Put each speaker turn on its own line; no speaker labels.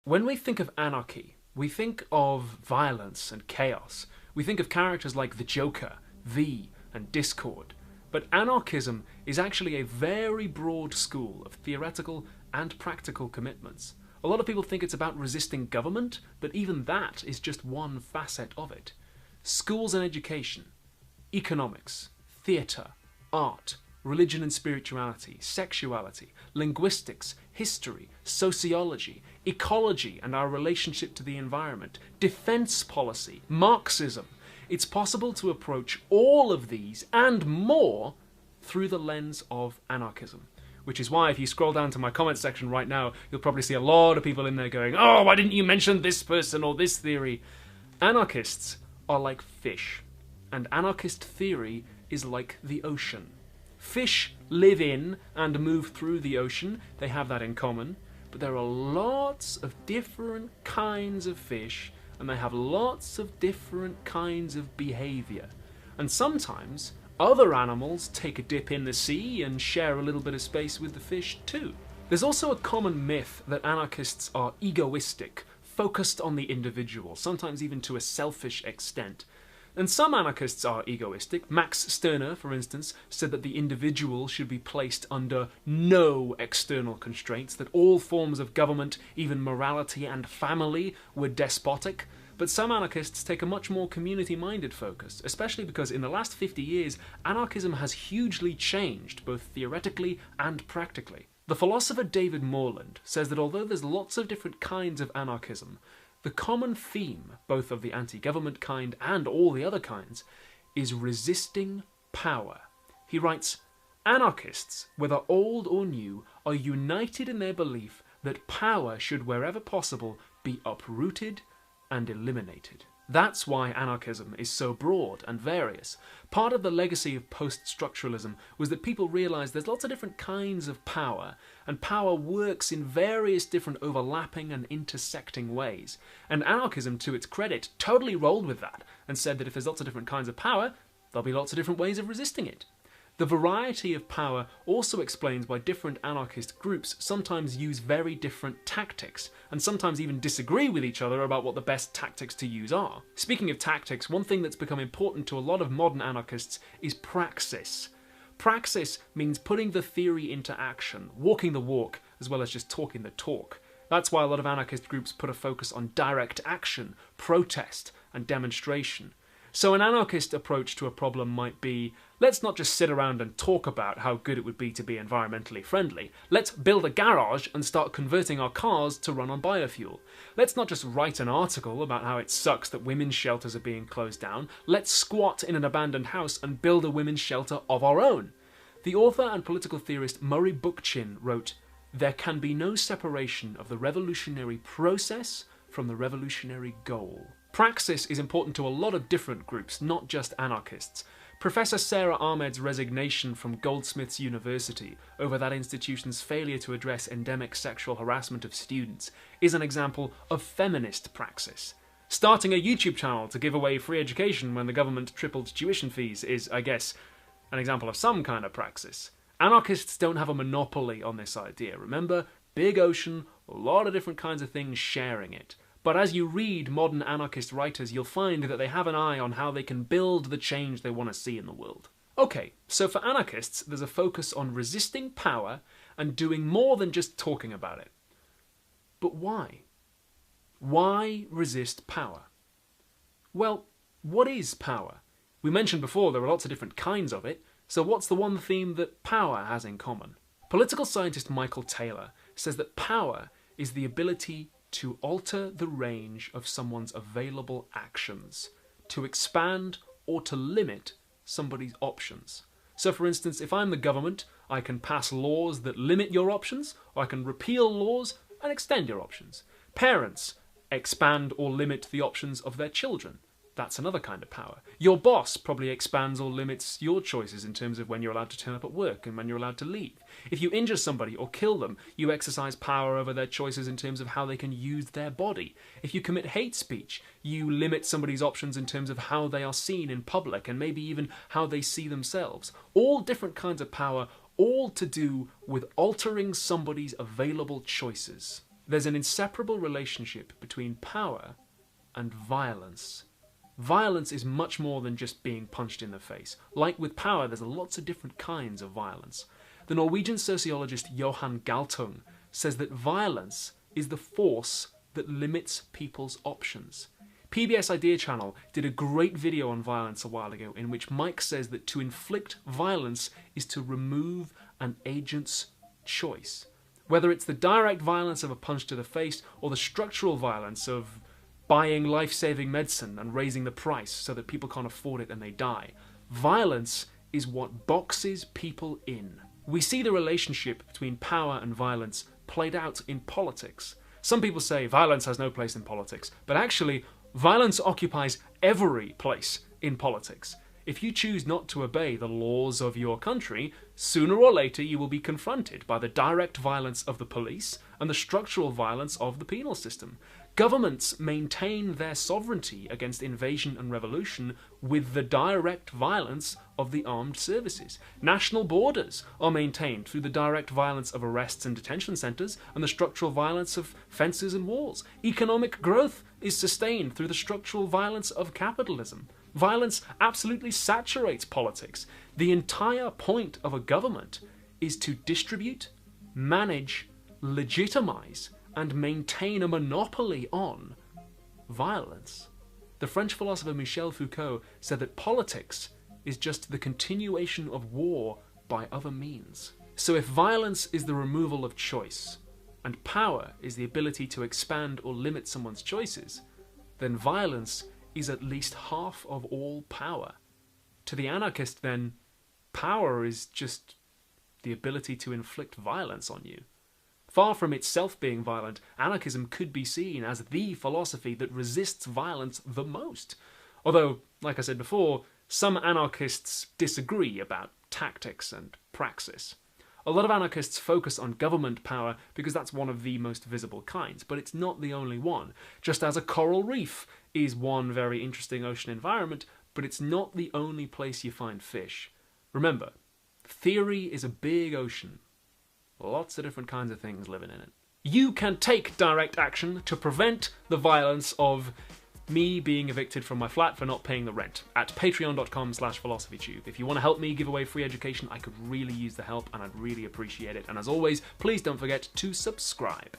When we think of anarchy, we think of violence and chaos. We think of characters like the Joker, V, and Discord. But anarchism is actually a very broad school of theoretical and practical commitments. A lot of people think it's about resisting government, but even that is just one facet of it. Schools and education, economics, theatre, art, religion and spirituality, sexuality, linguistics, history, sociology, ecology and our relationship to the environment, defence policy, Marxism. It's possible to approach all of these and more through the lens of anarchism. Which is why if you scroll down to my comments section right now, you'll probably see a lot of people in there going, "Oh, why didn't you mention this person or this theory?" Anarchists are like fish, and anarchist theory is like the ocean. Fish live in and move through the ocean, they have that in common, but there are lots of different kinds of fish, and they have lots of different kinds of behaviour. And sometimes other animals take a dip in the sea and share a little bit of space with the fish too. There's also a common myth that anarchists are egoistic, focused on the individual, sometimes even to a selfish extent. And some anarchists are egoistic. Max Stirner, for instance, said that the individual should be placed under no external constraints, that all forms of government, even morality and family, were despotic. But some anarchists take a much more community-minded focus, especially because in the last 50 years, anarchism has hugely changed, both theoretically and practically. The philosopher David Morland says that although there's lots of different kinds of anarchism, the common theme, both of the anti-government kind and all the other kinds, is resisting power. He writes, "Anarchists, whether old or new, are united in their belief that power should, wherever possible, be uprooted and eliminated." That's why anarchism is so broad and various. Part of the legacy of post-structuralism was that people realised there's lots of different kinds of power, and power works in various different overlapping and intersecting ways. And anarchism, to its credit, totally rolled with that, and said that if there's lots of different kinds of power, there'll be lots of different ways of resisting it. The variety of power also explains why different anarchist groups sometimes use very different tactics, and sometimes even disagree with each other about what the best tactics to use are. Speaking of tactics, one thing that's become important to a lot of modern anarchists is praxis. Praxis means putting the theory into action, walking the walk, as well as just talking the talk. That's why a lot of anarchist groups put a focus on direct action, protest, and demonstration. So an anarchist approach to a problem might be, let's not just sit around and talk about how good it would be to be environmentally friendly. Let's build a garage and start converting our cars to run on biofuel. Let's not just write an article about how it sucks that women's shelters are being closed down. Let's squat in an abandoned house and build a women's shelter of our own. The author and political theorist Murray Bookchin wrote, "There can be no separation of the revolutionary process from the revolutionary goal." Praxis is important to a lot of different groups, not just anarchists. Professor Sarah Ahmed's resignation from Goldsmiths University over that institution's failure to address endemic sexual harassment of students is an example of feminist praxis. Starting a YouTube channel to give away free education when the government tripled tuition fees is, I guess, an example of some kind of praxis. Anarchists don't have a monopoly on this idea. Remember, big ocean, a lot of different kinds of things sharing it. But as you read modern anarchist writers, you'll find that they have an eye on how they can build the change they want to see in the world. Okay, so for anarchists, there's a focus on resisting power and doing more than just talking about it. But why? Why resist power? Well, what is power? We mentioned before there are lots of different kinds of it, so what's the one theme that power has in common? Political scientist Michael Taylor says that power is the ability to alter the range of someone's available actions, to expand or to limit somebody's options. So for instance, if I'm the government, I can pass laws that limit your options, or I can repeal laws and extend your options. Parents expand or limit the options of their children. That's another kind of power. Your boss probably expands or limits your choices in terms of when you're allowed to turn up at work and when you're allowed to leave. If you injure somebody or kill them, you exercise power over their choices in terms of how they can use their body. If you commit hate speech, you limit somebody's options in terms of how they are seen in public and maybe even how they see themselves. All different kinds of power, all to do with altering somebody's available choices. there's an inseparable relationship between power and violence. Violence is much more than just being punched in the face. Like with power, there's lots of different kinds of violence. The Norwegian sociologist Johan Galtung says that violence is the force that limits people's options. PBS Idea Channel did a great video on violence a while ago in which Mike says that to inflict violence is to remove an agent's choice. Whether it's the direct violence of a punch to the face or the structural violence of buying life-saving medicine and raising the price so that people can't afford it and they die. Violence is what boxes people in. We see the relationship between power and violence played out in politics. Some people say violence has no place in politics, but actually, violence occupies every place in politics. If you choose not to obey the laws of your country, sooner or later you will be confronted by the direct violence of the police and the structural violence of the penal system. Governments maintain their sovereignty against invasion and revolution with the direct violence of the armed services. National borders are maintained through the direct violence of arrests and detention centres and the structural violence of fences and walls. Economic growth is sustained through the structural violence of capitalism. Violence absolutely saturates politics. The entire point of a government is to distribute, manage, legitimise, and maintain a monopoly on violence. The French philosopher Michel Foucault said that politics is just the continuation of war by other means. So if violence is the removal of choice, and power is the ability to expand or limit someone's choices, then violence is at least half of all power. To the anarchist, then, power is just the ability to inflict violence on you. Far from itself being violent, anarchism could be seen as the philosophy that resists violence the most. Although, like I said before, some anarchists disagree about tactics and praxis. A lot of anarchists focus on government power because that's one of the most visible kinds, but it's not the only one. Just as a coral reef is one very interesting ocean environment, but it's not the only place you find fish. Remember, theory is a big ocean. Lots of different kinds of things living in it. You can take direct action to prevent the violence of me being evicted from my flat for not paying the rent at patreon.com/philosophytube. If you want to help me give away free education, I could really use the help and I'd really appreciate it. And as always, please don't forget to subscribe.